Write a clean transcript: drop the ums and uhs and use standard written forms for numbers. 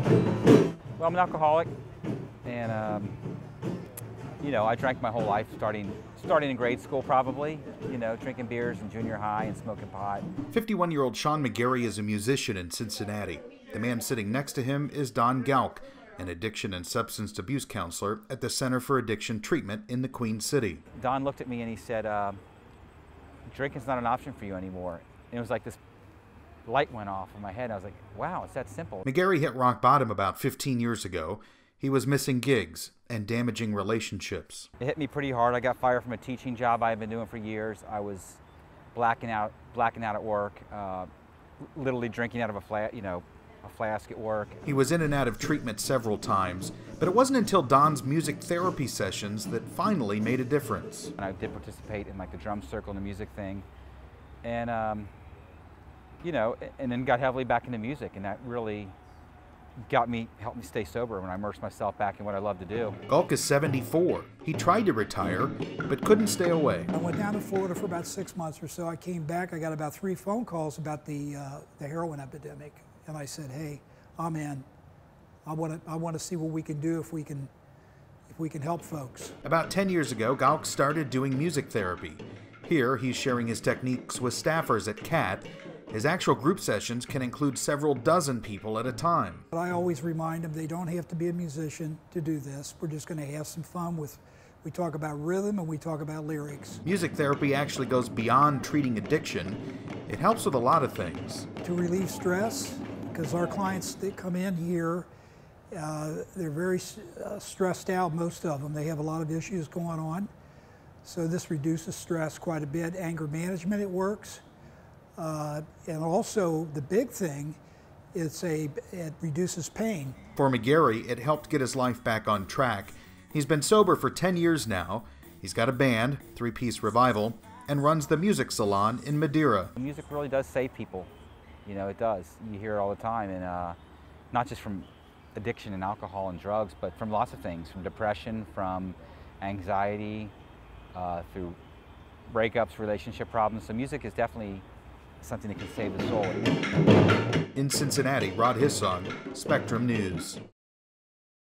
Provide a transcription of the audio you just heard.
Well, I'm an alcoholic, and I drank my whole life, starting in grade school probably, drinking beers in junior high and smoking pot. 51-year-old Sean McGarry is a musician in Cincinnati. The man sitting next to him is Don Gauk, an addiction and substance abuse counselor at the Center for Addiction Treatment in the Queen City. Don looked at me and he said, drinking's not an option for you anymore. And it was like this light went off in my head. I was like, wow, it's that simple. McGarry hit rock bottom about 15 years ago. He was missing gigs and damaging relationships. It hit me pretty hard. I got fired from a teaching job I had been doing for years. I was blacking out at work, literally drinking out of a flask at work. He was in and out of treatment several times, but it wasn't until Don's music therapy sessions that finally made a difference. And I did participate in like the drum circle and the music thing, and and then got heavily back into music, and that really helped me stay sober when I immersed myself back in what I love to do. Gauk is 74. He tried to retire, but couldn't stay away. I went down to Florida for about 6 months or so. I came back. I got about 3 phone calls about the heroin epidemic, and I said, "Hey, I'm in. I want to see what we can do if we can help folks." About 10 years ago, Gauk started doing music therapy. Here, he's sharing his techniques with staffers at CAT. His actual group sessions can include several dozen people at a time. But I always remind them they don't have to be a musician to do this. We're just going to have some fun with, we talk about rhythm and we talk about lyrics. Music therapy actually goes beyond treating addiction. It helps with a lot of things. To relieve stress, because our clients that come in here, they're very stressed out, most of them. They have a lot of issues going on. So this reduces stress quite a bit. Anger management, it works. And also, the big thing, it reduces pain. For McGarry, it helped get his life back on track. He's been sober for 10 years now. He's got a band, 3-piece Revival, and runs the music salon in Madeira. Music really does save people. It does. You hear it all the time, and not just from addiction and alcohol and drugs, but from lots of things, from depression, from anxiety, through breakups, relationship problems. So music is definitely something that can save the soul. In Cincinnati, Rod Hissong, Spectrum News.